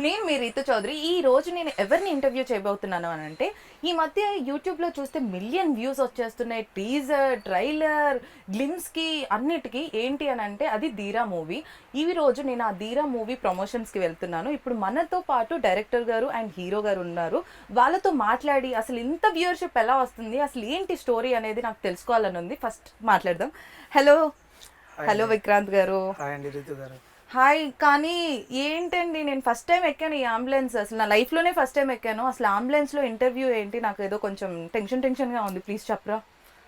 నేను మీ రీతు చౌదరి. ఈ రోజు నేను ఎవరిని ఇంటర్వ్యూ చేయబోతున్నాను అని అంటే, ఈ మధ్య యూట్యూబ్లో చూస్తే మిలియన్ వ్యూస్ వచ్చేస్తున్నాయి. టీజర్, ట్రైలర్, గ్లిమ్స్కి అన్నిటికీ ఏంటి అని అంటే అది ధీరా మూవీ. ఈ రోజు నేను ఆ ధీరా మూవీ ప్రమోషన్స్కి వెళ్తున్నాను. ఇప్పుడు మనతో పాటు డైరెక్టర్ గారు అండ్ హీరో గారు ఉన్నారు. వాళ్ళతో మాట్లాడి అసలు ఇంత వ్యూవర్షిప్ ఎలా వస్తుంది, అసలు ఏంటి స్టోరీ అనేది నాకు తెలుసుకోవాలని ఉంది. ఫస్ట్ మాట్లాడదాం. హలో హలో విక్రాంత్ గారు. హాయ్ అండి రితు గారు. హాయ్. కానీ ఏంటండి, నేను ఫస్ట్ టైం ఎక్కాను ఈ అంబులెన్స్. అసలు నా లైఫ్లోనే ఫస్ట్ టైం ఎక్కాను. అసలు అంబులెన్స్లో ఇంటర్వ్యూ ఏంటి, నాకు ఏదో కొంచెం టెన్షన్గా ఉంది. ప్లీజ్ చెప్పరా.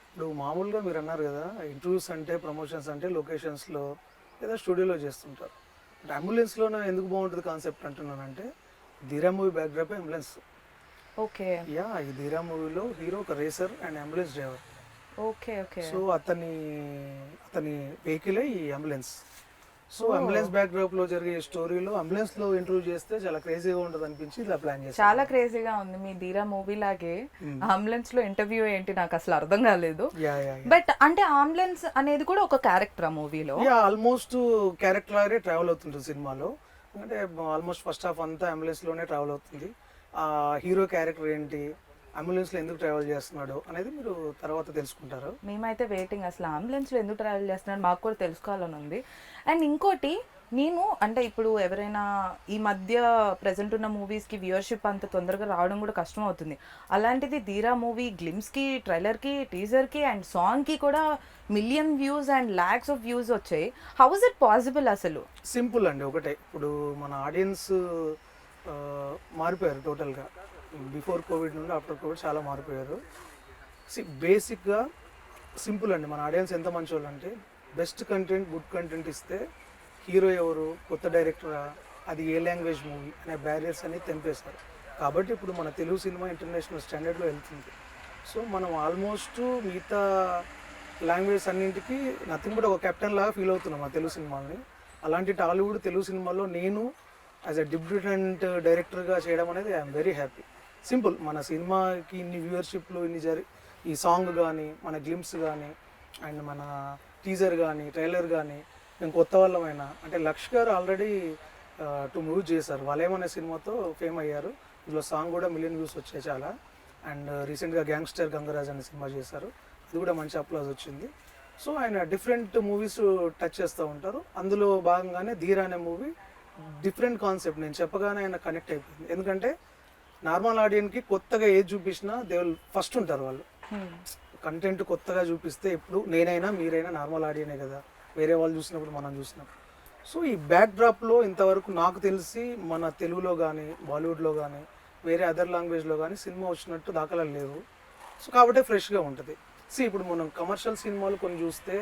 ఇప్పుడు మామూలుగా మీరు అన్నారు కదా, ఇంటర్వ్యూస్ అంటే ప్రమోషన్స్ అంటే లొకేషన్స్లో లేదా స్టూడియోలో చేస్తుంటారు. బట్ అంబులెన్స్లోనే ఎందుకు బాగుంటుంది కాన్సెప్ట్ అంటున్నానంటే, ధీరా movie backdrop ambulance. Okay. Yeah, ఈ ధీరా మూవీలో హీరో ఒక racer and ambulance driver. Okay okay. So అతని వెహికలే ఈ అంబులెన్స్. సో అంబులెన్స్ బ్యాక్డ్రాప్ లో జరిగే స్టోరీలో అంబులెన్స్ లో ఇంటర్వ్యూ చేస్తే చాలా క్రేజీగా ఉంటుంది అనిపించి ఇలా ప్లాన్ చేశాను. చాలా క్రేజీగా ఉంది. మీ ధీరా మూవీ లాగే అంబులెన్స్ లో ఇంటర్వ్యూ ఏంటి నాకు అసలు అర్థం కాలేదు. బట్ అంటే అంబులెన్స్ అనేది కూడా ఒక క్యారెక్టర్ ఆ మూవీలో. యా, ఆల్మోస్ట్ క్యారెక్టర్ లాగే ట్రావెల్ అవుతుంటుంది సినిమాలో. అంటే ఆల్మోస్ట్ ఫస్ట్ హాఫ్ అంతా అంబులెన్స్ లోనే ట్రావెల్ అవుతుంది. ఆ హీరో క్యారెక్టర్ ఏంటి, అంబులెన్స్లో ఎందుకు ట్రావెల్ చేస్తున్నాడు అనేది మీరు తర్వాత తెలుసుకుంటారు. మేమైతే వెయిటింగ్. అసలు అంబులెన్స్లో ఎందుకు ట్రావెల్ చేస్తున్నాడు మాకు కూడా తెలుసుకోవాలని ఉంది. అండ్ ఇంకోటి, నేను అంటే ఇప్పుడు ఎవరైనా ఈ మధ్య ప్రజెంట్ ఉన్న మూవీస్కి వ్యూవర్షిప్ అంత తొందరగా రావడం కూడా కష్టం అవుతుంది. అలాంటిది ధీరా మూవీ గ్లిమ్స్కి, ట్రైలర్కి, టీజర్కి అండ్ సాంగ్కి కూడా million views and lakhs of views వచ్చాయి. హౌ ఇస్ ఇట్ పాసిబుల్ అసలు? సింపుల్ అండి, ఒకటే. ఇప్పుడు మన ఆడియన్స్ మారిపోయారు టోటల్గా. బిఫోర్ కోవిడ్ నుండి ఆఫ్టర్ కోవిడ్ చాలా మారిపోయారు. బేసిక్గా సింపుల్ అండి, మన ఆడియన్స్ ఎంత మంచి వాళ్ళు అంటే, బెస్ట్ కంటెంట్, గుడ్ కంటెంట్ ఇస్తే హీరో ఎవరు, కొత్త డైరెక్టరా, అది ఏ లాంగ్వేజ్ మూవీ అనే బ్యారియర్స్ అనేది తెంపేశారు. కాబట్టి ఇప్పుడు మన తెలుగు సినిమా ఇంటర్నేషనల్ స్టాండర్డ్లో వెళ్తుంది. సో మనం ఆల్మోస్ట్ మిగతా లాంగ్వేజ్ అన్నింటికి నథింగ్ బట్ ఒక కెప్టెన్ లాగా ఫీల్ అవుతున్నాం ఆ తెలుగు సినిమాని. అలాంటి టాలీవుడ్ తెలుగు సినిమాలో నేను యాజ్ అ డిబ్యూటెంట్ డైరెక్టర్గా చేయడం అనేది ఐఎమ్ వెరీ హ్యాపీ. సింపుల్, మన సినిమాకి ఇన్ని వ్యూవర్షిప్లు ఈ సాంగ్ కానీ, మన గ్లిమ్స్ కానీ, అండ్ మన టీజర్ కానీ, ట్రైలర్ కానీ, మేము కొత్త వాళ్ళమైనా అంటే లక్ష్ గారు ఆల్రెడీ 2 మూవీస్ చేశారు. వాళ్ళేమనే సినిమాతో ఫేమ్ అయ్యారు. ఇందులో సాంగ్ కూడా మిలియన్ వ్యూస్ వచ్చాయి చాలా. అండ్ రీసెంట్గా గ్యాంగ్స్టర్ గంగరాజ్ అనే సినిమా చేశారు, అది కూడా మంచి అప్లాజ్ వచ్చింది. సో ఆయన డిఫరెంట్ మూవీస్ టచ్ చేస్తూ ఉంటారు. అందులో భాగంగానే ధీరా అనే మూవీ డిఫరెంట్ కాన్సెప్ట్ నేను చెప్పగానే ఆయన కనెక్ట్ అయిపోయింది. ఎందుకంటే నార్మల్ ఆడియన్స్కి కొత్తగా ఏది చూపించినా దే విల్ ఫస్ట్ ఉంటారు వాళ్ళు. కంటెంట్ కొత్తగా చూపిస్తే ఇప్పుడు నేనైనా మీరైనా నార్మల్ ఆడియనే కదా, వేరే వాళ్ళు చూసినప్పుడు మనం చూసినప్పుడు. సో ఈ బ్యాక్ డ్రాప్లో ఇంతవరకు నాకు తెలిసి మన తెలుగులో కానీ, బాలీవుడ్లో కానీ, వేరే అదర్ లాంగ్వేజ్లో కానీ సినిమా వచ్చినట్టు దాఖలాలు లేవు. సో కాబట్టి ఫ్రెష్గా ఉంటుంది. ఇప్పుడు మనం కమర్షియల్ సినిమాలు కొన్ని చూస్తే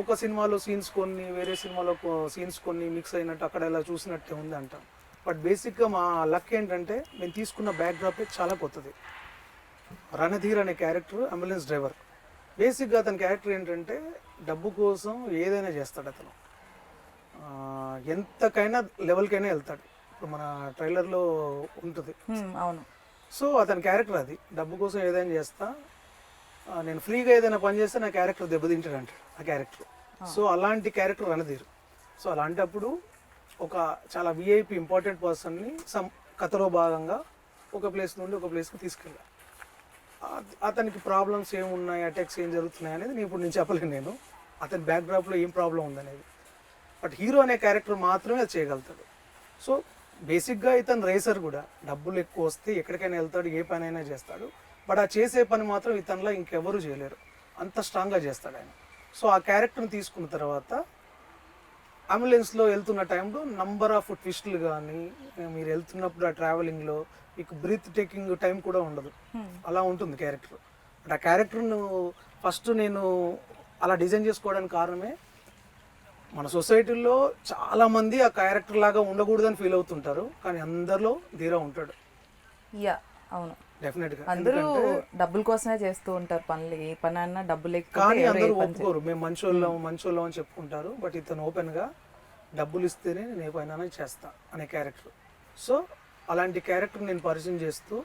ఒక సినిమాలో సీన్స్ కొన్ని, వేరే సినిమాలో సీన్స్ కొన్ని మిక్స్ అయినట్టు అక్కడ ఇలా చూసినట్టే ఉంది అంటాం. బట్ బేసిక్గా మా లక్ ఏంటంటే, మేము తీసుకున్న బ్యాక్ డ్రాపే చాలా కొత్తది. రణధీర్ అనే క్యారెక్టర్ అంబులెన్స్ డ్రైవర్. బేసిక్గా అతని క్యారెక్టర్ ఏంటంటే, డబ్బు కోసం ఏదైనా చేస్తాడు అతను. ఎంతకైనా లెవెల్కైనా వెళ్తాడు. ఇప్పుడు మన ట్రైలర్లో ఉంటుంది. అవును. సో అతని క్యారెక్టర్ అది, డబ్బు కోసం ఏదైనా చేస్తా, నేను ఫ్రీగా ఏదైనా పని చేస్తే నా క్యారెక్టర్ దెబ్బతింటాడు అంటాడు ఆ క్యారెక్టర్. సో అలాంటి క్యారెక్టర్ రణధీర్. సో అలాంటప్పుడు ఒక చాలా విఐపి ఇంపార్టెంట్ పర్సన్ని కథలో భాగంగా ఒక ప్లేస్ నుండి ఒక ప్లేస్కి తీసుకెళ్ళాను. అతనికి ప్రాబ్లమ్స్ ఏమున్నాయి, అటాక్స్ ఏం జరుగుతున్నాయి అనేది ఇప్పుడు నేను చెప్పలేను. నేను అతని బ్యాక్డ్రాప్లో ఏం ప్రాబ్లం ఉందనేది. బట్ హీరో అనే క్యారెక్టర్ మాత్రమే అది చేయగలుగుతాడు. సో బేసిక్గా ఇతను రేసర్ కూడా, డబ్బులు ఎక్కువ వస్తే ఎక్కడికైనా వెళ్తాడు, ఏ పని అయినా చేస్తాడు. బట్ ఆ చేసే పని మాత్రం ఇతనిలో ఇంకెవరూ చేయలేరు, అంత స్ట్రాంగ్గా చేస్తాడు ఆయన. సో ఆ క్యారెక్టర్ని తీసుకున్న తర్వాత అంబులెన్స్లో వెళ్తున్న టైంలో నంబర్ ఆఫ్ ట్విస్టులు కానీ, మీరు వెళ్తున్నప్పుడు ఆ ట్రావెలింగ్లో మీకు బ్రీత్ టేకింగ్ టైం కూడా ఉండదు, అలా ఉంటుంది క్యారెక్టర్. బట్ ఆ క్యారెక్టర్ను ఫస్ట్ నేను అలా డిజైన్ చేసుకోవడానికి కారణమే, మన సొసైటీలో చాలామంది ఆ క్యారెక్టర్ లాగా ఉండకూడదని ఫీల్ అవుతుంటారు, కానీ అందరిలో ధీరా ఉంటాడు. యా, అవును, డెఫినెట్గా. అందరూ డబ్బుల కోసమే చేస్తూ ఉంటారు పనులు, ఏ పని అన్నా డబ్బులు కానీ అందరూ ఒప్పుకోరు, మేము మంచోళ్ళం అని చెప్పుకుంటారు. బట్ ఇతను ఓపెన్గా డబ్బులు ఇస్తేనే నేను ఏ పైన చేస్తా అనే క్యారెక్టర్. సో అలాంటి క్యారెక్టర్ నేను పరిచయం చేస్తూ,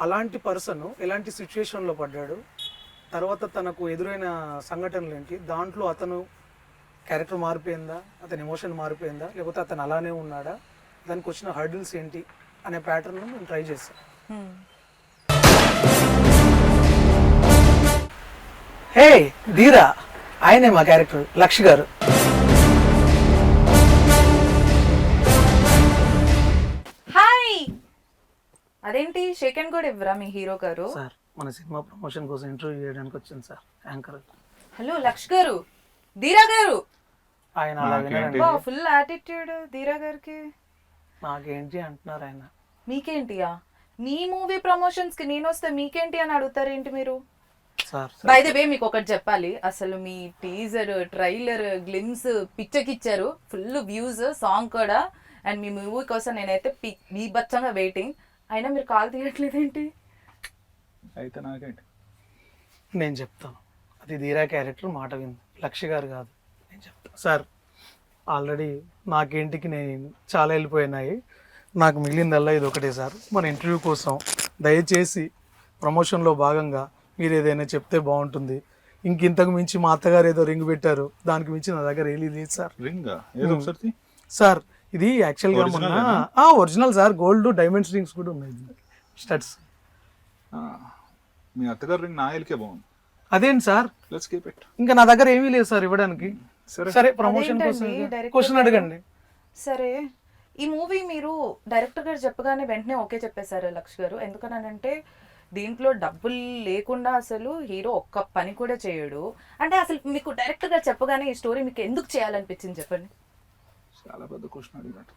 అలాంటి పర్సన్ ఎలాంటి సిచ్యువేషన్లో పడ్డాడు, తర్వాత తనకు ఎదురైన సంఘటనలు ఏంటి, దాంట్లో అతను క్యారెక్టర్ మారిపోయిందా, అతని ఎమోషన్ మారిపోయిందా, లేకపోతే అతను అలానే ఉన్నాడా, దానికి వచ్చిన హర్డిల్స్ ఏంటి అనే ప్యాటర్న్ మేము ట్రై చేస్తాం. హే ధీరా, ఆయనే మా క్యారెక్టర్ లక్ష్ గారు. హాయ్, అదేంటి షేక్ అండ్ కూడా ఇవ్వరా మీ హీరో గారు? సార్ మన సినిమా ప్రమోషన్ కోసం ఇంటర్వ్యూ చేయడానికి వచ్చింది సార్ యాంకర్. హలో లక్ష్ గారు, ధీరా గారు. ఆయన అలా వినారండి. ఫుల్ యాటిట్యూడ్ ధీరా గారికి. నాకేంటి అంటున్నారు ఆయన. మీకేంటియా? మీ మూవీ ప్రమోషన్స్ కి నేను వస్తే మీకేంటి అని అడుగుతారేంటి మీరు? సార్ బై ద వే మీకు ఒకటి చెప్పాలి, అసలు మీ టీజర్, ట్రైలర్, గ్లిమ్స్ పిచ్చకిచ్చారు, ఫుల్ వ్యూస్, సాంగ్ కూడా. అండ్ మీ మూవీ కోసం నేనైతే బీభత్సంగా వెయిటింగ్. అయినా మీరు కాల్ తీయట్లేదేంటి? అయితే నాకేంటి? నేను చెప్తాను, అది ధీరా క్యారెక్టర్ మాట వింది, లక్ష్య గారు కాదు. నేను చెప్తాను సార్. ఆల్రెడీ నాకేంటికి నేను చాలా వెళ్ళిపోయినాయి, నాకు మిగిలిందల్లా ఇది ఒకటే సార్. మన ఇంటర్వ్యూ కోసం దయచేసి ప్రమోషన్లో భాగంగా మీరు ఏదైనా చెప్తే బాగుంటుంది. ఇంతకు మించి మా అత్తగారు ఏదో రింగ్ పెట్టారు, దానికి మించి నా దగ్గర ఏది లేదు సార్. రింగ్ ఏదో ఒకసారి సార్ ఇది యాక్చువల్గా మొన్న original sir, gold diamonds rings కూడా ఉన్నాయి, స్టడ్స్. మీ అత్తగారు రింగ్ నా ఎలికే బాగుంది. అదేంటి సార్, లెట్స్ కీప్ ఇట్. ఇంకా నా దగ్గర ఏమీ లేదు సార్ ఇవ్వడానికి. సరే ప్రమోషన్ కోసం అదేంటండి, క్వశ్చన్ అడగండి. సరే, ఈ మూవీ మీరు డైరెక్టర్ గారు చెప్పగానే వెంటనే ఓకే చెప్పేశారు లక్ష్ గారు. ఎందుకనంటే దీంట్లో డబ్బులు లేకుండా అసలు హీరో ఒక్క పని కూడా చేయడు. అంటే అసలు మీకు డైరెక్టర్ గారు చెప్పగానే ఈ స్టోరీ మీకు ఎందుకు చేయాలనిపించింది చెప్పండి? చాలా పెద్ద క్వశ్చన్ అడిగినట్టు.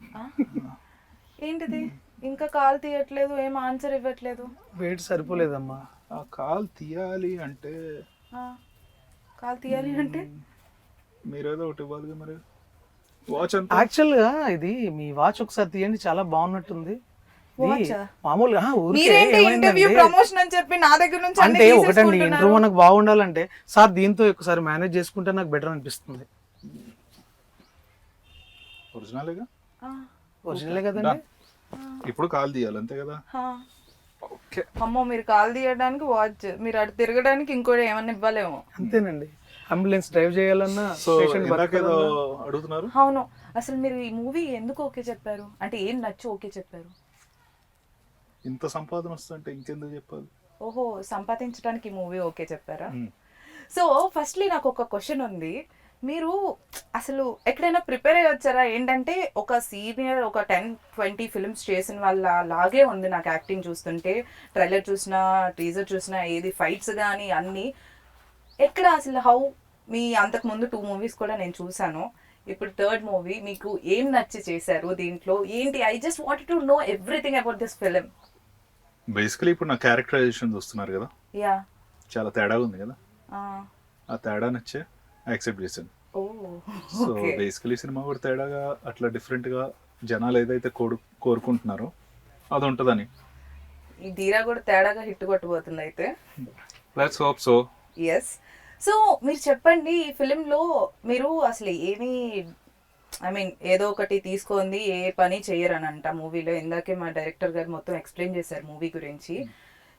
ఏంటిది, ఇంకా కాల్ తీయట్లేదు, ఏం ఆన్సర్ ఇవ్వట్లేదు? వెయిట్ సరిపోలేదమ్మా. ఆ కాల్ తీయాలి అంటే కాల్ తీయాలి అంటే మీరేదో ఒకటి ఇవ్వాలి మరి. వాచ్ అంతా యాక్చువల్గా ఇది మీ వాచ్ ఒకసారి తీయండి, చాలా బాగున్నట్టుంది. ఇది Watch ఆ? మామూలుగా ఊరికే మీరేంటి ఇంటర్వ్యూ ఏమైందంటే, ప్రమోషన్ అని చెప్పి నా దగ్గర నుంచి అంటే ఒకటండి ఇంటర్వ్యూ మనకు బాగుండాలంటే సార్ దీంతో ఒకసారి మేనేజ్ చేసుకుంటే నాకు బెటర్ అనిపిస్తుంది. ఒరిజినలేగా. ఒరిజినలే కదండి. ఇప్పుడు కాల్ తీయాలి అంతే కదా. ఓకే. అమ్మో, మీరు కాల్ తీయడానికి వాచ్, మీరు అటు తిరగడానికి ఇంకోటి ఏమన్నా ఇవ్వలేము. అంతేనండి, అంబులెన్స్ డ్రైవ్ చేయాలన్నా సో patient ఇందాకేదో అడుగుతున్నారు. అవును, అసలు మీరు ఈ మూవీ ఎందుకు ఓకే చెప్పారు? అంటే ఏం నచ్చి ఓకే చెప్పారు? ఇంత సంపాదన వస్తుంటే ఇంకెందుకు చెప్పాలి? ఓహో, సంపాదించడానికి ఈ మూవీ ఓకే చెప్పారా? సో ఫస్ట్లీ నాకు ఒక క్వశ్చన్ ఉంది. మీరు అసలు ఎక్కడైనా ప్రిపేర్ అయ్యి వచ్చారా? ఏంటంటే ఒక సీనియర్, ఒక 10-20 ఫిల్మ్స్ చేసిన వాళ్ళ లాగే ఉంది నాకు యాక్టింగ్ చూస్తుంటే. ట్రైలర్ చూసినా, టీజర్ చూసినా, ఏది ఫైట్స్ కానీ అన్నీ. ఎక్కడ అసలు హౌ మీ అంతకుముందు 2 మూవీస్ కూడా నేను చూసాను, ఇప్పుడు 3rd మూవీ. మీకు ఏం నచ్చి చేశారు దీంట్లో? ఏంటి? I just wanted to know everything about this film. Basically ఇప్పుడు నా క్యారెక్టరైజేషన్ చూస్తున్నారు కదా, యా. చాలా తేడా ఉంది కదా. ఆ తేడా నచ్చే యాక్సెప్ట్ చేశాను. ఓ, సో బేసికలీ సినిమా కూడా తేడాగా అట్లా డిఫరెంట్ గా జనాలు ఏదైతే కోరుకుంటున్నారో అది ఉంటుందని. ఈ ధీరా కూడా తేడాగా హిట్ కొట్టబోతుంది అయితే. Let's hope so. Yes. So మీరు చెప్పండి, ఈ ఫిలింలో మీరు అసలు ఏమి, ఐ మీన్ ఏదో ఒకటి తీసుకుంది, ఏ పని చేయరనంట మూవీలో. ఇందాకే మా డైరెక్టర్ గారు మొత్తం ఎక్స్ప్లెయిన్ చేశారు మూవీ గురించి.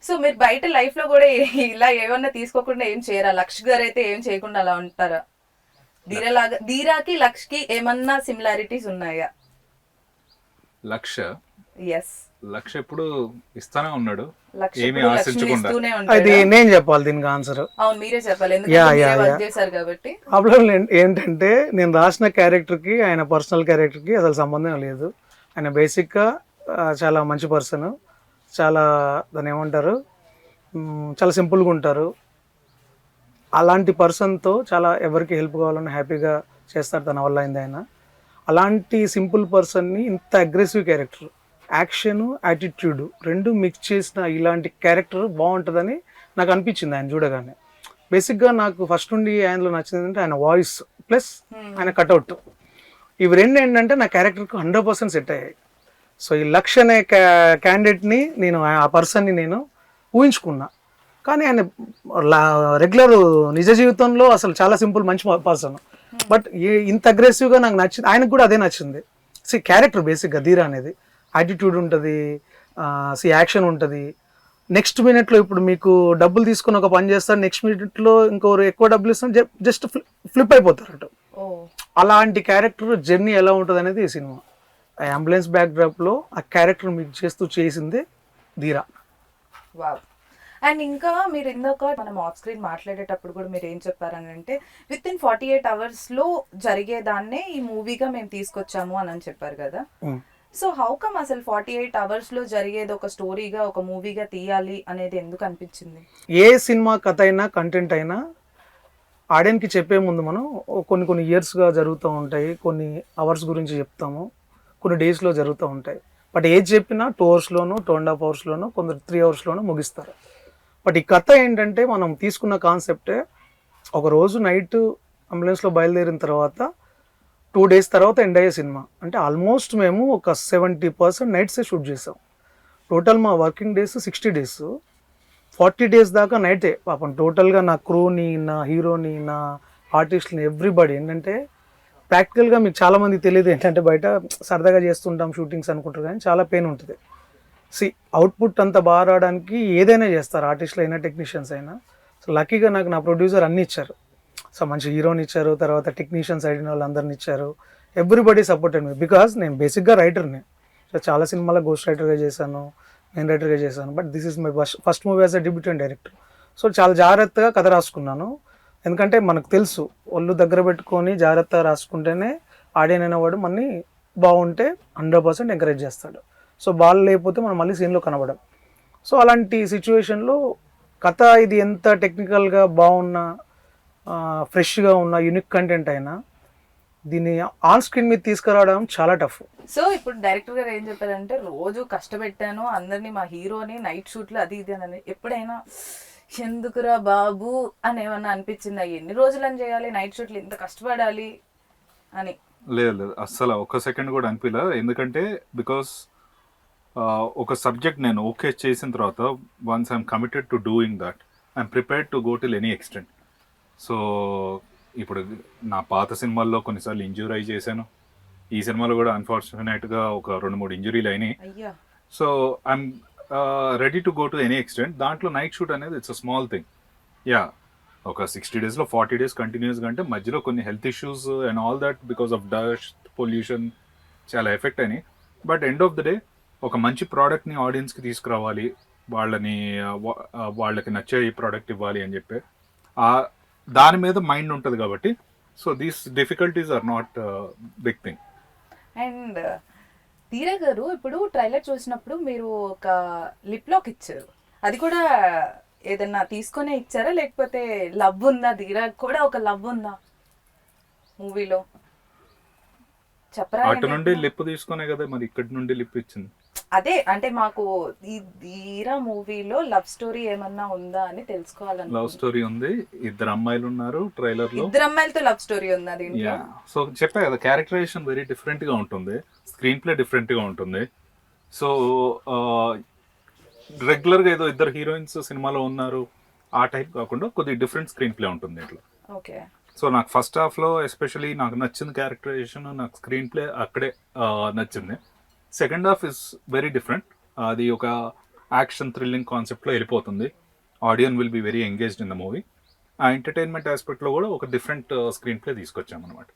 సో మీరు బయట లైఫ్ లో కూడా ఇలా ఏమన్నా తీసుకోకుండా ఏం చేయరా? లక్ష్ గారు అయితే ఏం చేయకుండా అలా ఉంటారా? ధీరాకి లక్ష్ కి ఏమన్నా సిమిలారిటీస్ ఉన్నాయా? లక్ష్య ఎస్, లక్ష్య ఎప్పుడు ఇస్తానే ఉన్నాడు, లక్ష్ ఏమీ ఎప్పుడు లక్ష్మిని ఆశించకుండా. ఇస్తూనే అది ఉంటాడా? నేను చెప్పాలి దీనికి ఆన్సర్. అవును, మీరే చెప్పాలి, ఎందుకంటే మీరే వర్క్ చేశారు కాబట్టి. ప్రాబ్లం ఏంటంటే నేను రాసిన క్యారెక్టర్కి ఆయన పర్సనల్ క్యారెక్టర్కి అసలు సంబంధం లేదు. ఆయన బేసిక్గా చాలా మంచి పర్సన్, చాలా దాన్ని ఏమంటారు, చాలా సింపుల్గా ఉంటారు. అలాంటి పర్సన్తో చాలా ఎవరికి హెల్ప్ కావాలని హ్యాపీగా చేస్తారు, తన వల్ల అయింది ఆయన. అలాంటి సింపుల్ పర్సన్ని ఇంత అగ్రెసివ్ క్యారెక్టర్, యాక్షన్, యాటిట్యూడ్ రెండు మిక్స్ చేసిన ఇలాంటి క్యారెక్టర్ బాగుంటుందని నాకు అనిపించింది ఆయన చూడగానే. బేసిక్గా నాకు ఫస్ట్ నుండి ఆయనలో నచ్చింది ఏంటంటే ఆయన వాయిస్ ప్లస్ ఆయన కట్అవుట్. ఇవి రెండు ఏంటంటే నా క్యారెక్టర్కి 100% సెట్ అయ్యాయి. సో ఈ లక్ష్ అనే క్యాండిడేట్ని నేను, ఆ పర్సన్ని నేను ఊహించుకున్నా. కానీ ఆయన రెగ్యులర్ నిజ జీవితంలో అసలు చాలా సింపుల్ మంచి పర్సన్. బట్ ఇంత అగ్రెసివ్గా నాకు నచ్చింది, ఆయనకు కూడా అదే నచ్చింది. క్యారెక్టర్ బేసిక్గా ధీరా అనేది యాటిట్యూడ్ ఉంటుంది, యాక్షన్ ఉంటుంది. నెక్స్ట్ మినిట్లో ఇప్పుడు మీకు డబ్బులు తీసుకుని ఒక పని చేస్తారు, నెక్స్ట్ మినిట్లో ఇంకోరు ఎక్కువ డబ్బులు ఇస్తారు, జస్ట్ ఫ్లిప్ అయిపోతారు అటు. అలాంటి క్యారెక్టర్ జర్నీ ఎలా ఉంటుంది అనేది ఈ సినిమా. ఆ అంబులెన్స్ బ్యాక్ డ్రాప్లో ఆ క్యారెక్టర్ మీకు చేస్తూ చేసిందే ధీరా. వావ్. అండ్ ఇంకా మీరు ఇందాక మనం ఆఫ్ స్క్రీన్ మాట్లాడేటప్పుడు కూడా మీరు ఏం చెప్పారని అంటే విత్ ఇన్ 48 అవర్స్లో జరిగేదాన్నే ఈ మూవీగా మేము తీసుకొచ్చాము అని చెప్పారు కదా. సో హౌ కమ్ అసలు 48 అవర్స్లో జరిగేది ఒక స్టోరీగా ఒక మూవీగా తీయాలి అనేది ఎందుకు అనిపించింది? ఏ సినిమా కథ అయినా కంటెంట్ అయినా ఆడియన్కి చెప్పే ముందు మనం కొన్ని ఇయర్స్గా జరుగుతూ ఉంటాయి, కొన్ని అవర్స్ గురించి చెప్తాము, కొన్ని డేస్లో జరుగుతూ ఉంటాయి. బట్ ఏది చెప్పినా 2 అవర్స్లోనూ 2.5 అవర్స్లోనూ కొందరు 3 అవర్స్లోనూ ముగిస్తారు. బట్ ఈ కథ ఏంటంటే మనం తీసుకున్న కాన్సెప్టే ఒకరోజు నైట్ అంబులెన్స్లో బయలుదేరిన తర్వాత 2 days తర్వాత ఎండ్ అయ్యే సినిమా. అంటే ఆల్మోస్ట్ మేము ఒక 70% నైట్సే షూట్ చేసాం. టోటల్ మా వర్కింగ్ డేస్ 60 days, 40 days దాకా నైటే. పాపం టోటల్గా నా క్రూని, నా హీరోని, నా ఆర్టిస్ట్ని, ఎవ్రీబడి ఏంటంటే ప్రాక్టికల్గా మీకు చాలామంది తెలియదు ఏంటంటే బయట సరదాగా చేస్తుంటాం షూటింగ్స్ అనుకుంటారు, కానీ చాలా పెయిన్ ఉంటుంది. అవుట్పుట్ అంత బాగా రావడానికి ఏదైనా చేస్తారు, ఆర్టిస్టులు అయినా టెక్నీషియన్స్ అయినా. సో లక్కీగా నాకు నా ప్రొడ్యూసర్ అన్నీ ఇచ్చారు. సో మంచి హీరోని ఇచ్చారు, తర్వాత టెక్నీషియన్స్ అయిన వాళ్ళందరినీ ఇచ్చారు. ఎవ్రీబడి సపోర్టెడ్ మీ, బికాజ్ నేను బేసిక్గా రైటర్ని. సో చాలా సినిమాలో గోస్ట్ రైటర్గా చేశాను, మెయిన్ రైటర్గా చేశాను. But this is my first movie as a debutante director. So చాలా జాగ్రత్తగా కథ రాసుకున్నాను. ఎందుకంటే మనకు తెలుసు ఒళ్ళు దగ్గర పెట్టుకొని జాగ్రత్తగా రాసుకుంటేనే ఆడియన్ అనేవాడు మనని బాగుంటే 100% ఎంకరేజ్ చేస్తాడు. సో బాల్ లేకపోతే మనం మళ్ళీ సీన్లో కనబడం. సో అలాంటి సిచ్యువేషన్లో కథ ఇది ఎంత టెక్నికల్గా బాగున్నా, ఫ్రెష్గా ఉన్న యూనిక్ కంటెంట్ అయినా దీన్ని ఆన్ స్క్రీన్ మీద తీసుకురావడం చాలా టఫ్. సో ఇప్పుడు డైరెక్టర్ గారు ఏం చెప్పారంటే రోజు కష్టపెట్టాను అందరినీ, మా హీరోని నైట్ షూట్లు అది ఇది అని. ఎప్పుడైనా ఎందుకురా బాబు అని ఏమన్నా అనిపించిందా? ఎన్ని రోజులు అని చేయాలి నైట్ షూట్లు, ఇంత కష్టపడాలి అని? లేదు అస్సలు ఒక్క సెకండ్ కూడా అనిపించలే. ఎందుకంటే బికాస్ ఒక సబ్జెక్ట్ నేను ఓకే చేసిన తర్వాత once I'm committed to doing that, I'm prepared to go till any extent. So ఇప్పుడు నా పాత సినిమాల్లో కొన్నిసార్లు ఇంజూరీ అయి చేశాను, ఈ సినిమాలో కూడా అన్ఫార్చునేట్గా ఒక 2-3 ఇంజురీలు అయినాయి. So I'm ready to go to any extent. దాంట్లో నైట్ షూట్ అనేది it's a small thing. Yeah, ఒక 60 daysలో 40 days కంటిన్యూస్గా అంటే మధ్యలో కొన్ని health issues and all that because of dust pollution చాలా ఎఫెక్ట్ అయినాయి. But end of the day ఒక మంచి ప్రోడక్ట్ని ఆడియన్స్కి తీసుకురావాలి, వాళ్ళకి నచ్చే ప్రోడక్ట్ ఇవ్వాలి అని చెప్పి దాని మీద మైండ్ ఉంటుంది కాబట్టి. So these difficulties are not big thing. And Dheera గారు ఇప్పుడు ట్రైలర్ చూసినప్పుడు మీరు ఒక లిప్ లాక్ ఇచ్చారు, అది కూడా ఏదన్నా తీసుకునే ఇచ్చారా లేకపోతే లవ్ ఉందా? ధీరా కూడా ఒక లవ్ ఉందా మూవీలో? చెప్పరా? అటు నుండి లిప్ తీసుకునే కదా మరి ఇక్కడి నుండి లిప్ ఇచ్చింది. అదే అంటే మాకు ఈ ధీరా మూవీలో లవ్ స్టోరీ ఏమన్నా ఉందా అని తెలుసుకోవాలని. లవ్ స్టోరీ ఉంది, 2 అమ్మాయిలు ఉన్నారు ట్రైలర్ లో. 2 అమ్మాయిలతో లవ్ స్టోరీ ఉందా దీంట్లో? సో చెప్పా కదా, క్యారెక్టరైజేషన్ వెరీ డిఫరెంట్ గా ఉంటుంది, స్క్రీన్ ప్లే డిఫరెంట్ గా ఉంటుంది. సో రెగ్యులర్ గా ఏదో 2 హీరోయిన్స్ సినిమాలో ఉన్నారు ఆ టైప్ కాకుండా కొద్దిగా డిఫరెంట్ స్క్రీన్ ప్లే ఉంటుంది ఇట్లా. ఓకే. సో నాకు ఫస్ట్ హాఫ్ లో ఎస్పెషల్లీ నాకు నచ్చిన క్యారెక్టరైజేషన్, నాకు స్క్రీన్ ప్లే అక్కడే నచ్చింది. Second half is very different, అది ఒక యాక్షన్ థ్రిల్లింగ్ కాన్సెప్ట్లో వెళ్ళిపోతుంది. Audience will be very engaged in the movie. ఆ ఎంటర్టైన్మెంట్ ఆస్పెక్ట్లో కూడా ఒక డిఫరెంట్ స్క్రీన్ ప్లే తీసుకొచ్చాం అనమాట.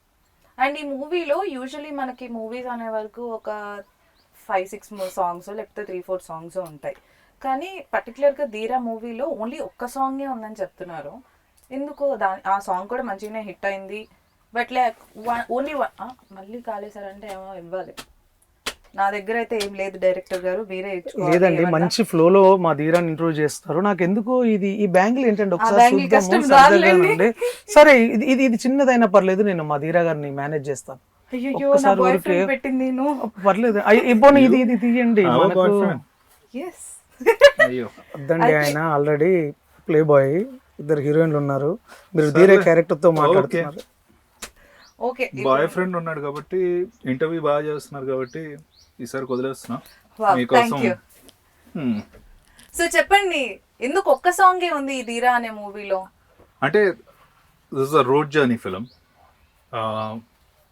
అండ్ ఈ మూవీలో యూజువలీ మనకి మూవీస్ అనే వరకు ఒక 5-6 సాంగ్స్ లేకపోతే 3-4 సాంగ్స్ ఉంటాయి, కానీ పర్టికులర్గా ధీరా మూవీలో ఓన్లీ ఒక్క సాంగే ఉందని చెప్తున్నారు. ఎందుకు? ఆ సాంగ్ కూడా మంచిగానే హిట్ అయింది, బట్ లైక్ ఓన్లీ మళ్ళీ కాలేసారంటే ఏమో ఇవ్వాలి. నా దగ్గర అయితే ఏం లేదు డైరెక్టర్ గారు, మీరే లేదండి. మంచి ఫ్లోలో మా ధీరాన్ని ఇంట్రొడ్యూస్ చేస్తారు. నాకు ఎందుకు ఈ బ్యాంగిల్ ఏంటంటే ఒకసారి సరే, ఇది చిన్నదైనా పర్లేదు, నేను మా ధీరా గారిని మేనేజ్ చేస్తాను. పర్లేదు, ఇప్పుడు ఇది తీయండి. వద్దండి, ఆయన ఆల్రెడీ ప్లే బాయ్, 2 హీరోయిన్లు ఉన్నారు, మీరు ధీరా క్యారెక్టర్ తో మాట్లాడుతున్నారు. బాయ్ ఫ్రెండ్ ఉన్నాడు కాబట్టి ఇంటర్వ్యూ బాగా చేస్తున్నారు కాబట్టి ఈసారి వదిలేస్తున్నా మీకోసం. సో చెప్పండి, ఎందుకు ఒక్క సాంగే ఉంది ఈ ధీరా అనే మూవీలో? అంటే this is a road journey film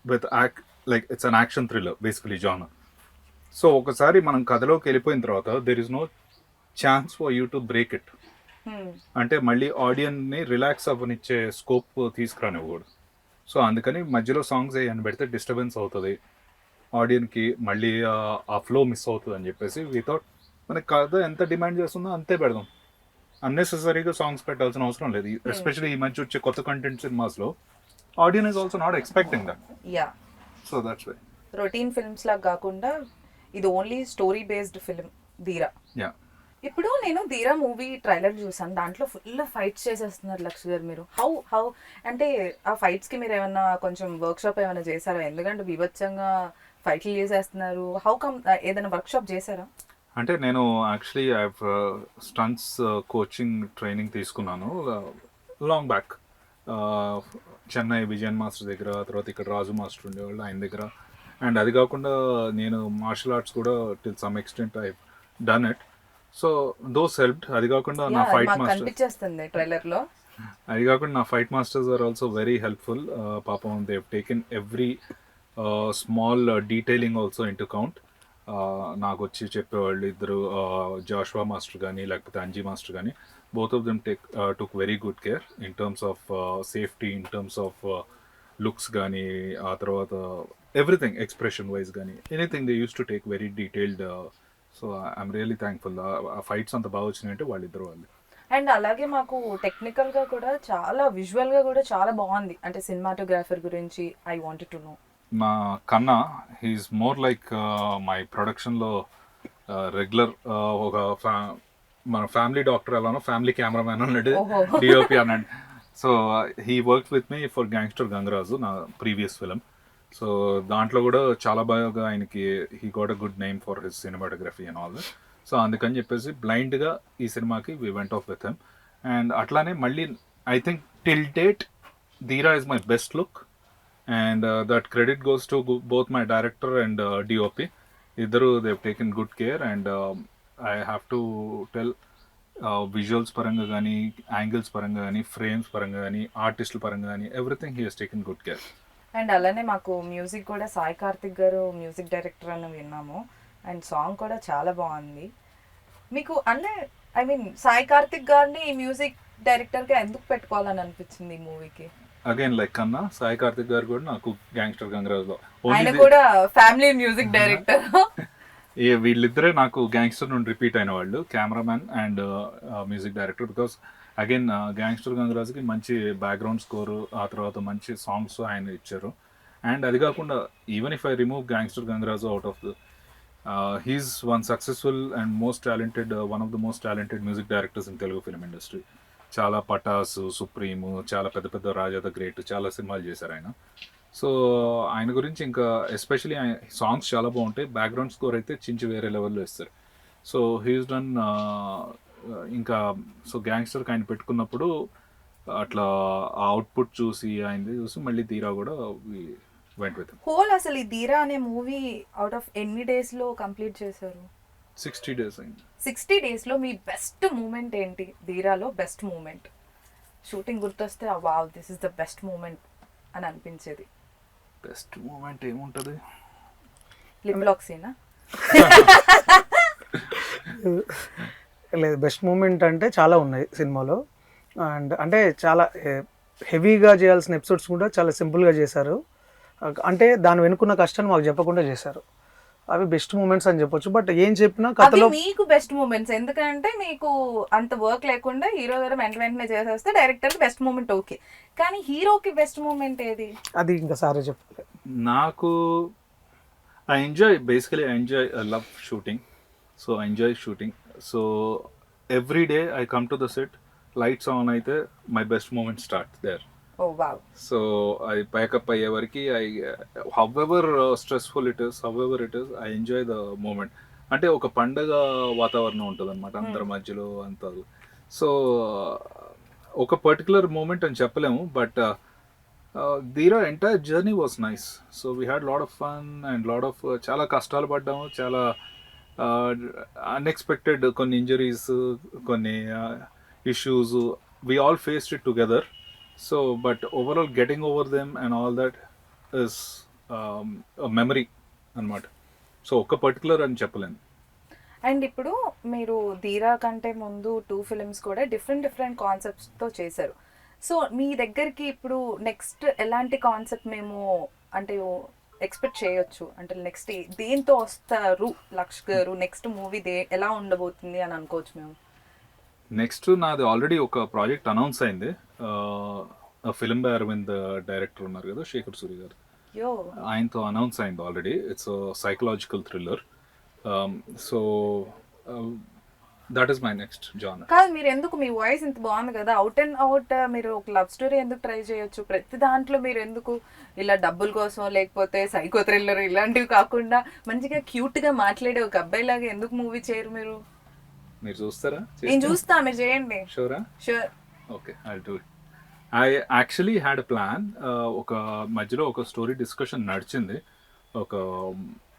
with like it's an action thriller basically genre. So ఒకసారి మనం కథలోకి వెళ్ళిపోయిన తర్వాత there is no chance for you to break it. అంటే మళ్ళీ ఆడియన్ని రిలాక్స్ అవ్వనిచ్చే స్కోప్ తీసుకురానివ్వకూడదు. సో అందుకని మధ్యలో సాంగ్స్ అని పెడితే డిస్టర్బెన్స్ అవుతుంది, ఆడియన్కి మళ్ళీ ఆ ఫ్లో మిస్ అవుతుంది అని చెప్పేసి వితౌట్ మనకి కథ ఎంత డిమాండ్ చేస్తుందో అంతే పెడదాం. అన్నెసెసరీగా సాంగ్స్ పెట్టాల్సిన అవసరం లేదు. ఎస్పెషల్లీ ఈ మంచి వచ్చే కొత్త కంటెంట్ సినిమాస్లో audience is also not expecting that. Yeah, so that's why. Routine films లాగా కాకుండా ఇది only story based film Dheera. Yeah, ఇప్పుడు నేను ధీరా మూవీ ట్రైలర్ చూసాను, దాంట్లో ఫుల్ ఫైట్స్ చేసేస్తున్నారు లక్ష గారు. మీరు హౌ అంటే ఆ ఫైట్స్ కి మీరు ఏమన్నా కొంచెం వర్క్ షాప్ ఏమైనా చేశారా? ఎందుకంటే బీభత్సంగా ఫైట్లు చేసేస్తున్నారు. హౌ కమ్, ఏదైనా వర్క్ షాప్ చేశారా? అంటే నేను actually I stunts coaching training తీసుకున్నాను long back. Chennai Vijayan master దగ్గర, తర్వాత ఇక్కడ రాజు మాస్టర్ ఉండేవాళ్ళు ఆయన దగ్గర. అండ్ అది కాకుండా నేను మార్షల్ ఆర్ట్స్ కూడా till some extent I done it. So those helped. అది కాకుండా నా ఫైట్ మాస్టర్ కనిపించేస్తుంది ట్రైలర్ లో. అది కాకుండా నా fight masters are also very helpful. పాపం they have taken every small detailing also in to count. నాకు వచ్చి చెప్పేవాళ్ళు ఇద్దరు, జాషువా మాస్టర్ కానీ లేకపోతే అంజీ మాస్టర్ కానీ, both of them took very good care in terms of safety, in terms of looks కానీ, ఆ తర్వాత ఎవ్రీథింగ్ ఎక్స్ప్రెషన్ వైజ్ కానీ anything they use to take very detailed. So I'm really thankful. ఆ fights అంత బాగా వచ్చినాయంటే వాళ్ళిద్దరు వాళ్ళు. అండ్ అలాగే మాకు టెక్నికల్ గా కూడా చాలా, విజువల్ గా కూడా చాలా బాగుంది. అంటే సినిమాటోగ్రాఫర్ గురించి ఐ వాంటెడ్ టు నో. నా కన్నా హీఈస్ మోర్ లైక్ మై ప్రొడక్షన్లో రెగ్యులర్ ఒక మన ఫ్యామిలీ డాక్టర్ ఎలానో ఫ్యామిలీ కెమెరామ్యాన్ అన్నాడు, డిఓపి అన్నాడు. So he work with me for gangster Gangaraju, నా ప్రీవియస్ ఫిలిం. సో దాంట్లో కూడా చాలా బాగా ఆయనకి he got a good name for his cinematography and all that. So అందుకని చెప్పేసి బ్లైండ్గా ఈ సినిమాకి we went off with him. And అట్లానే మళ్ళీ I think till date Dheera is my best look. And that credit goes to both my director and DOP. ఇద్దరు they have taken good care. And I have to tell, visuals పరంగా కానీ, angles పరంగా కానీ, frames పరంగా కానీ, ఆర్టిస్టుల పరంగా కానీ, everything he has taken good care. And అలానే మాకు మ్యూజిక్ కూడా సాయి కార్తిక్ గారు మ్యూజిక్ డైరెక్టర్ అని విన్నాము. అండ్ సాంగ్ కూడా చాలా బాగుంది. మీకు అన్నీ, ఐ మీన్ సాయి కార్తిక్ గారిని మ్యూజిక్ డైరెక్టర్గా ఎందుకు పెట్టుకోవాలని అనిపించింది ఈ మూవీకి? అగైన్ లైక్ కన్నా సాయి కార్తిక్ గారు కూడా నాకు గ్యాంగ్స్టర్ గంగరాజ్లో ఆయన కూడా ఫ్యామిలీ మ్యూజిక్ డైరెక్టర్. వీళ్ళిద్దరే నాకు గ్యాంగ్స్టర్ నుండి రిపీట్ అయిన వాళ్ళు, cameraman and music director. Because again gangster గంగరాజ్కి మంచి బ్యాక్గ్రౌండ్ స్కోరు, ఆ తర్వాత మంచి సాంగ్స్ ఆయన ఇచ్చారు. అండ్ అది కాకుండా even if I remove gangster Gangaraju out of the, he's one successful and most talented, one of the most talented music directors in Telugu film industry. చాలా పటాసు, సుప్రీము, చాలా పెద్ద పెద్ద రాజా ద గ్రేట్ చాలా సినిమాలు చేశారు ఆయన. సో ఆయన గురించి ఇంకా ఎస్పెషలీ ఆయన సాంగ్స్ చాలా బాగుంటాయి, బ్యాక్గ్రౌండ్ స్కోర్ అయితే చించి వేరే లెవెల్లో ఇస్తారు. So he's done. ఇంకా సో గ్యాంగ్స్టర్కి ఆయన పెట్టుకున్నప్పుడు అట్లా ఆ అవుట్పుట్ చూసి ఆయనది చూసి మళ్ళీ ధీరా కూడా వెంట విత్ హోల్. అసలు ఈ ధీరా అనే మూవీ అవుట్ ఆఫ్ ఎన్ని డేస్ లో కంప్లీట్ చేశారు? 60 days అయింది. 60 days లో మీ బెస్ట్ మూమెంట్ ఏంటి? ధీరాలో బెస్ట్ మూమెంట్ షూటింగ్ గుర్తొస్తే wow this is the best moment అని అనిపించేది. బెస్ట్ మూమెంట్ ఏముంటుంది? లిప్ లాక్ సీనా? లేదు, బెస్ట్ మూమెంట్ అంటే చాలా ఉన్నాయి సినిమాలో. అండ్ అంటే చాలా హెవీగా చేయాల్సిన ఎపిసోడ్స్ కూడా చాలా సింపుల్గా చేశారు. అంటే దాని వెనుకున్న కష్టాన్ని మాకు చెప్పకుండా చేశారు. అవి బెస్ట్ మూమెంట్స్ అని చెప్పొచ్చు. బట్ ఏం చెప్పినా కథలో మీకు బెస్ట్ మూమెంట్స్, ఎందుకంటే మీకు అంత వర్క్ లేకుండా హీరో గారు వెంటనే చేసేస్తే డైరెక్టర్ బెస్ట్ మూమెంట్ ఓకే, కానీ హీరోకి బెస్ట్ మూమెంట్ ఏది? అది ఇంకా సారే చెప్పాలి. నాకు I enjoy, basically I enjoy, I love shooting. So I enjoy shooting. So every day I come to the set, lights on అయితే my best moment start there. Oh wow. So అది packup అయ్యే వరకు however stressful it is, however it is, I enjoy the moment. అంటే ఒక పండగ వాతావరణం ఉంటుంది అనమాట అందరి మధ్యలో అంతా. సో ఒక పర్టికులర్ మూమెంట్ అని చెప్పలేము, బట్ ధీరా entire journey was nice. So we had lot of fun and lot of, చాలా కష్టాలు పడ్డాము, చాలా అన్ఎక్స్పెక్టెడ్ కొన్ని ఇంజరీస్, కొన్ని issues, we all faced it together. So but overall getting over them and all that is a memory అన్నమాట. So ఒక particular అని చెప్పలేను. అండ్ ఇప్పుడు మీరు ధీరా కంటే ముందు 2 ఫిల్మ్స్ కూడా డిఫరెంట్ కాన్సెప్ట్స్తో చేశారు. సో మీ దగ్గరికి ఇప్పుడు నెక్స్ట్ ఎలాంటి కాన్సెప్ట్ మేము అంటే ఎక్స్పెక్ట్ చేయొచ్చు అంటే నెక్స్ట్ దేంతో వస్తారు లక్ష్ గారు, నెక్స్ట్ మూవీ ఎలా ఉండబోతుంది అని అనుకోవచ్చు మేము? నెక్స్ట్ నాది ఆల్రెడీ ఒక ప్రాజెక్ట్ అనౌన్స్ అయింది. ఫిలిం బై అరవింద్ డైరెక్టర్ ఉన్నారు కదా, శేఖర్ సూరి గారు, యో ఆయనతో అనౌన్స్ అయింది already. It's psychological thriller. So that is my next genre. కాదు, మీరు ఎందుకు మీ వాయిస్ ఇంత బాగుంది కదా, అవుట్ అండ్ అవుట్ మీరు ఒక లవ్ స్టోరీ ఎందుకు ట్రై చేయొచ్చు? ప్రతి దాంట్లో మీరు ఎందుకు ఇలా డబ్బుల కోసం లేకపోతే సైకో థ్రిల్లర్ ఇలాంటివి కాకుండా మంచిగా క్యూట్ గా మాట్లాడే ఒక అబ్బాయి లాగా ఎందుకు మూవీ చేయరు మీరు? మీరు చూస్తారా? నేను చూస్తా, మీరు చేయండి. షూరా? Sure. Okay, I do it. I actually had a plan. ఒక మధ్యలో ఒక స్టోరీ డిస్కషన్ నడిచింది, ఒక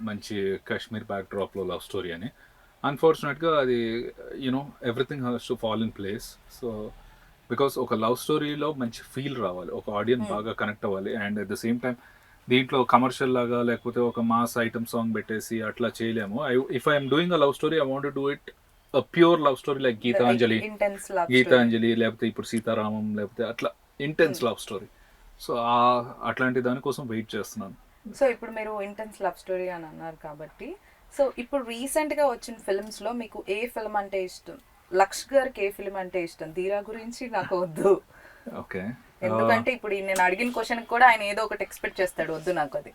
మంచి కాశ్మీర్ బ్యాక్ డ్రాప్లో లవ్ స్టోరీ అని. అన్ఫార్చునేట్గా అది you know everything has to fall in place. So because ఒక లవ్ స్టోరీలో మంచి ఫీల్ రావాలి, ఒక ఆడియన్స్ బాగా కనెక్ట్ అవ్వాలి, and at the same time దీంట్లో కమర్షియల్ లాగా లేకపోతే ఒక మాస్ ఐటమ్ సాంగ్ పెట్టేసి అట్లా చేయలేము. If I'm doing a love story, I want to do it pure love story like Geethanjali, intense love Geethanjali లేకపోతే ఇప్పుడు సీతారామం, లేకపోతే అట్లా ఇంటెన్స్ లవ్ స్టోరీ. సో అట్లాంటి దానికోసం వెయిట్ చేస్తున్నాను. సో ఇప్పుడు మీరు ఇంటెన్స్ లవ్ స్టోరీ అని అన్నారు కాబట్టి, సో ఇప్పుడు రీసెంట్ గా వచ్చిన ఫిల్మ్స్ లో మీకు ఏ ఫిల్మ్ అంటే ఇష్టం? లక్ష్ గారికి ఏ ఫిల్మ్ అంటే ఇష్టం? ధీరా గురించి నాకు వద్దు, ఓకే. ఎందుకంటే ఇప్పుడు నేను అడిగిన క్వశ్చన్ కూడా ఆయన ఏదో ఒకటి ఎక్స్పెక్ట్ చేస్తాడు, వద్దు నాకు అది.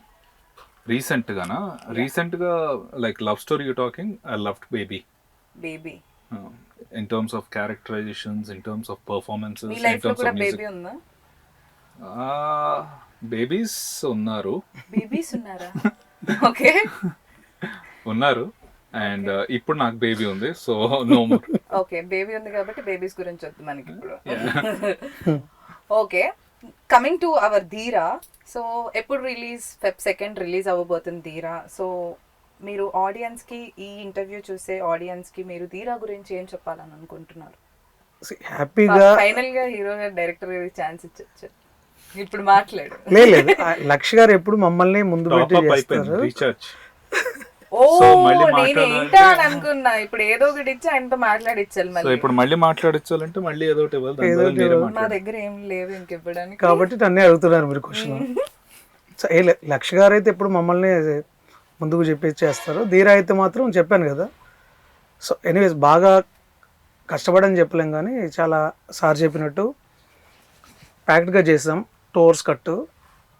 రీసెంట్గా like love story you talking, I loved Baby. Baby in terms of characterizations, in terms of performances, మీ in లైఫ్ లో terms కూడా of music. బేబీ ఉందా? బేబీస్ ఉన్నారు. బేబీస్ ఉన్నారా? ఓకే. ఉన్నారు, అండ్ ఇప్పుడు నాకు బేబీ ఉంది, so no more. Okay, baby ఉంది కాబట్టి బేబీస్ గురించి వద్దు మనకి ఇప్పుడు. Okay, coming to our Dheera. So ఎప్పుడు రిలీజ్? Feb 2nd రిలీజ్ అవ్వబోతుంది ధీరా. సో మీరు ఆడియన్స్ కి, ఈ ఇంటర్వ్యూ చూసే ఆడియన్స్ కి మీరు ధీరా గురించి ఏం చెప్పాలని అనుకుంటున్నారు? హ్యాపీగా ఫైనల్ గా హీరో గారు, డైరెక్టర్ గారికి ఛాన్స్ ఇచ్చొచ్చు, ఇప్పుడు మాట్లాడు. లేదు, లక్ష్ గారు ఎప్పుడు మమ్మల్ని ముందు పెట్టి చేస్తారు. రీఛార్జ్. ఓ So, మళ్ళీ నేను మాట్లాడాలంటే- ఏంటా అని అనుకున్నా, ఇప్పుడు ఏదో ఒకటి ఇచ్చి ఆయనతో మాట్లాడిచ్చాలి సో మళ్ళీ. ఇప్పుడు మళ్ళీ మాట్లాడించాలంటే మళ్ళీ ఏదో ఒకటి ఇవ్వాలి, దాని ఏదో బదులు ఒకటి మీరే ఇవ్వాలి. మా మాట్లాడండి. దగ్గర ఏం లేవు ఇంకివ్వడానికి. కాబట్టి నన్నే అడుగుతున్నారు మీరు క్వశ్చన్. సో లక్ష్ గారు అయితే ఎప్పుడు మమ్మల్ని ముందుకు చెప్పేసి చేస్తారు. ధీరా అయితే మాత్రం చెప్పాను కదా. సో ఎనీవేస్ బాగా కష్టపడని చెప్పలేం, కానీ చాలా సార్ చెప్పినట్టు ప్యాక్డ్గా చేసాం. టోర్స్ కట్టు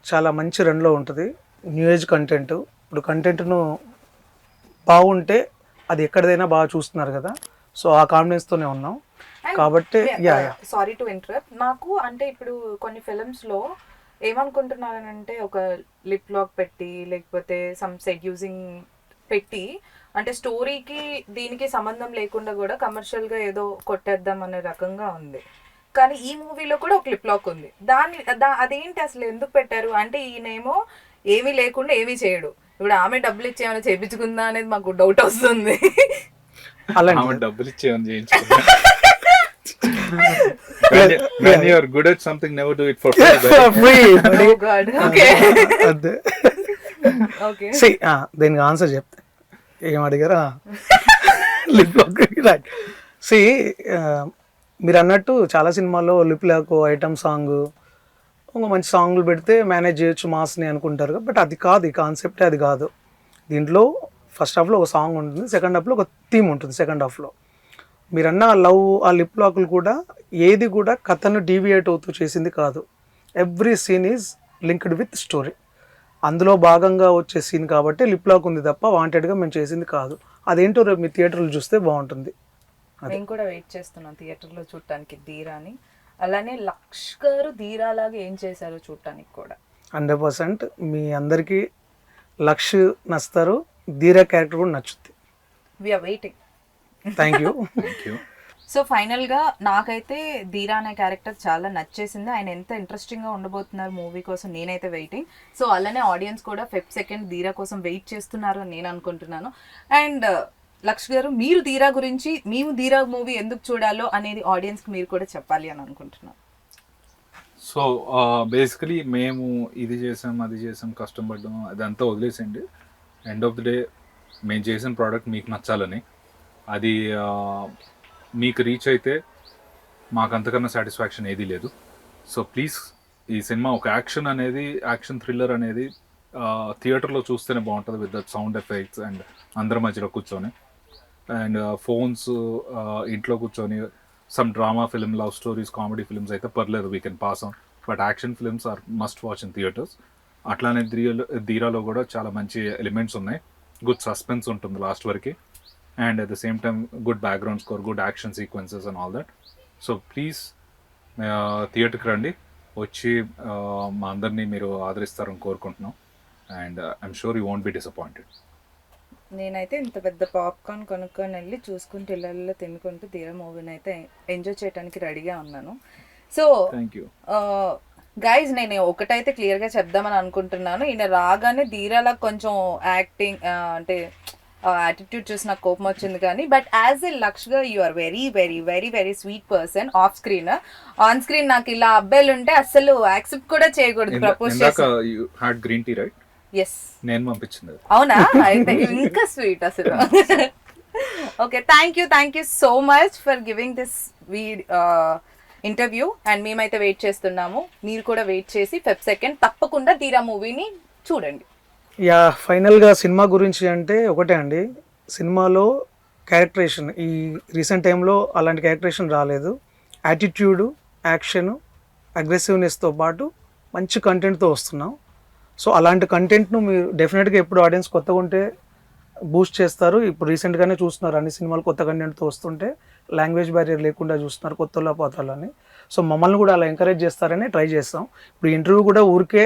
చాలా మంచి రన్లో ఉంటుంది. New age content. ఇప్పుడు కంటెంట్ను బాగుంటే అది ఎక్కడైనా బాగా చూస్తున్నారు కదా. సో ఆ కాన్ఫిడెన్స్తోనే ఉన్నాం కాబట్టి. Sorry to interrupt. నాకు అంటే ఇప్పుడు కొన్ని ఫిలిమ్స్ లో ఏమనుకుంటున్నారనంటే, ఒక లిప్ లాక్ పెట్టి లేకపోతే సమ్ సెడ్యూసింగ్ పెట్టి, అంటే స్టోరీకి దీనికి సంబంధం లేకుండా కూడా కమర్షియల్ గా ఏదో కొట్టేద్దాం అనే రకంగా ఉంది. కానీ ఈ మూవీలో కూడా ఒక లిప్ లాక్ ఉంది. అదేంటి అసలు, ఎందుకు పెట్టారు? అంటే ఈయనేమో ఏమీ లేకుండా ఏమీ చేయడు. ఇప్పుడు ఆమె డబ్బులు ఇచ్చి ఏమైనా చేయించుకుందా అనేది మాకు డౌట్ వస్తుంది. ఆమె డబ్బులు ఇచ్చేమని చేయించుకున్నా. When you are good at something, never do it for free. Oh God. Okay. అదే Okay. దీనికి ఆన్సర్ చెప్తే ఏం అడిగారా? Lip lock. రైట్. మీరు అన్నట్టు చాలా సినిమాల్లో లిప్ లాక్, ఐటమ్ సాంగ్, ఒక మంచి సాంగ్లు పెడితే మేనేజ్ చేయొచ్చు మాస్ని అనుకుంటారు. బట్ అది కాదు, ఈ కాన్సెప్టే అది కాదు. దీంట్లో ఫస్ట్ హాఫ్లో ఒక సాంగ్ ఉంటుంది, సెకండ్ హాఫ్లో ఒక థీమ్ ఉంటుంది. సెకండ్ హాఫ్లో మీరన్న లవ్, ఆ లిప్ లాక్లు కూడా ఏది కూడా కథను డీవియేట్ అవుతూ చేసింది కాదు. Every scene is linked with story. అందులో భాగంగా వచ్చే సీన్ కాబట్టి లిప్ లాక్ ఉంది తప్ప వాంటెడ్గా మేము చేసింది కాదు. అదేంటో రేపు మీ థియేటర్లో చూస్తే బాగుంటుంది. మేము కూడా వెయిట్ చేస్తున్నాం థియేటర్లో చూడటానికి ధీరాని. అలానే లక్ష్ గారు ధీరా లాగా ఏం చేశారో చూడటానికి కూడా 100% మీ అందరికీ లక్ష్ నచ్చుతారు, ధీరా క్యారెక్టర్ కూడా నచ్చుద్ది. We're waiting. Thank you. So ఫైనల్గా నాకైతే ధీరా అనే క్యారెక్టర్ చాలా నచ్చేసింది. ఆయన ఎంత ఇంట్రెస్టింగ్గా ఉండబోతున్నారు మూవీ కోసం, నేనైతే వెయిటింగ్. సో అలానే ఆడియన్స్ కూడా Feb 2nd ధీరా కోసం వెయిట్ చేస్తున్నారు అని నేను అనుకుంటున్నాను. అండ్ లక్ష్ గారు, మీరు ధీరా గురించి, మేము ధీరా మూవీ ఎందుకు చూడాలో అనేది ఆడియన్స్కి మీరు కూడా చెప్పాలి అని అనుకుంటున్నాను. సో బేసికలీ మేము ఇది చేసాం, అది చేసాం, కష్టపడ్డాం, అదంతా వదిలేసండి. ఎండ్ ఆఫ్ ది డే మేము చేసిన ప్రోడక్ట్ మీకు నచ్చాలని, అది మీకు రీచ్ అయితే మాకు అంతకన్నా సాటిస్ఫాక్షన్ ఏదీ లేదు. సో ప్లీజ్, ఈ సినిమా ఒక యాక్షన్ థ్రిల్లర్ అనేది థియేటర్లో చూస్తేనే బాగుంటుంది with that sound effects and అందరి మధ్యలో కూర్చొని. అండ్ ఫోన్స్ ఇంట్లో కూర్చొని some drama film, love stories, comedy films అయితే పర్లేదు, we can pass on. But action films are must watch in theatres. అట్లానే ధీరాలో కూడా చాలా మంచి ఎలిమెంట్స్ ఉన్నాయి. గుడ్ సస్పెన్స్ ఉంటుంది లాస్ట్ వరకు, and at the same time good background score, good action sequences and all that. So please థియేటర్కి రండి, వచ్చి మా అందరినీ మీరు ఆదరిస్తారని కోరుకుంటున్నాం. And I'm sure you won't be disappointed. నేనైతే ఇంత పెద్ద పాప్కార్న్ కొనుక్కొని వెళ్ళి చూసుకుంటూ ఇళ్ళల్లో తినుకుంటూ ధీరా మూవీని అయితే ఎంజాయ్ చేయడానికి రెడీగా ఉన్నాను. సో థ్యాంక్ యూ గైజ్, నేను ఒకటైతే క్లియర్గా చెప్దామని అనుకుంటున్నాను. ఈయన రాగానే ధీరాలా కొంచెం యాక్టింగ్ అంటే యాటిట్యూడ్ చూసి నాకు కోపం వచ్చింది, కానీ బట్ యాజ్ ఎ లక్ష్గా you are very very very very sweet person off screen. On screen నాకు ఇలా అబ్బాయిలు ఉంటే అస్సలు యాక్సెప్ట్ కూడా చేయకూడదు. Propose had green tea right? Yes, నేను పంపించింది. అవునా? అయితే ఇంకా స్వీట్ అసలు. Okay, thank you so much for giving this interview. And మేమైతే వెయిట్ చేస్తున్నాము, మీరు కూడా వెయిట్ చేసి Feb 2nd తప్పకుండా ధీరా మూవీని చూడండి. యా, ఫైనల్గా సినిమా గురించి అంటే ఒకటే అండి, సినిమాలో క్యారెక్టరేషన్ ఈ రీసెంట్ టైంలో అలాంటి క్యారెక్టరేషన్ రాలేదు. యాటిట్యూడు, యాక్షను, అగ్రెసివ్నెస్తో పాటు మంచి కంటెంట్తో వస్తున్నాం. సో అలాంటి కంటెంట్ను మీరు డెఫినెట్గా ఎప్పుడు ఆడియన్స్ కొత్తగా ఉంటే బూస్ట్ చేస్తారు. ఇప్పుడు రీసెంట్గానే చూస్తున్నారు అన్ని సినిమాలు కొత్త కంటెంట్తో వస్తుంటే, లాంగ్వేజ్ బ్యారియర్ లేకుండా చూస్తున్నారు కొత్తలో పాత్రలని. సో మమ్మల్ని కూడా అలా ఎంకరేజ్ చేస్తారని ట్రై చేస్తాం. ఇప్పుడు ఇంటర్వ్యూ కూడా ఊరికే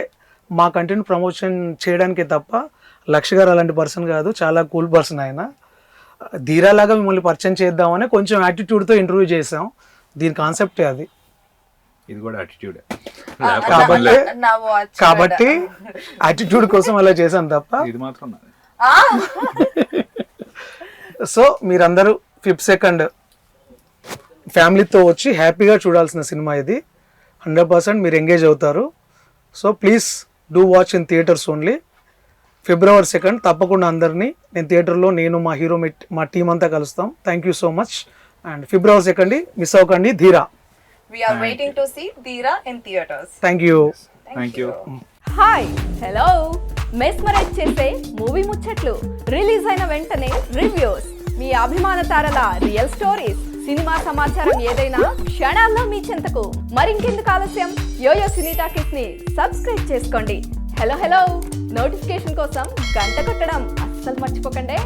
మా కంటెంట్ ప్రమోషన్ చేయడానికే తప్ప లక్ష్య గారు అలాంటి పర్సన్ కాదు, చాలా కూల్ పర్సన్ ఆయన. ధీరాలాగా మిమ్మల్ని పరిచయం చేద్దామని కొంచెం యాటిట్యూడ్తో ఇంటర్వ్యూ చేసాం. దీని కాన్సెప్టే అది. ఇది కూడా యాటిట్యూడ్ కాబట్టి యాటిట్యూడ్ కోసం అలా చేశాను తప్ప. ఇది మాత్రం సో మీరందరూ Feb 2nd ఫ్యామిలీతో వచ్చి హ్యాపీగా చూడాల్సిన సినిమా ఇది. 100% మీరు ఎంగేజ్ అవుతారు. So please do watch in theatres only. February 2nd తప్పకుండా అందరినీ నేను థియేటర్లో, నేను మా హీరో మా టీం అంతా కలుస్తాం. Thank you so much. And February 2nd miss అవ్వకండి ధీరా. We are waiting to see Dheera in theaters. Thank you. Thank you. Hi, hello. Mesmerise చేసే మూవీ ముచ్చట్లు, రిలీజ్ అయిన వెంటనే రివ్యూస్, మీ అభిమాన తారల రియల్ స్టోరీస్, సినిమా సమాచారం ఏదైనా క్షణాల్లో మీ చెంతకు. మరింకెందుకు ఆలస్యం, యోయో సినీ టాకీస్ ని సబ్స్క్రైబ్ చేసుకోండి. హలో, నోటిఫికేషన్ కోసం గంట కొట్టడం అస్సలు మర్చిపోకండి.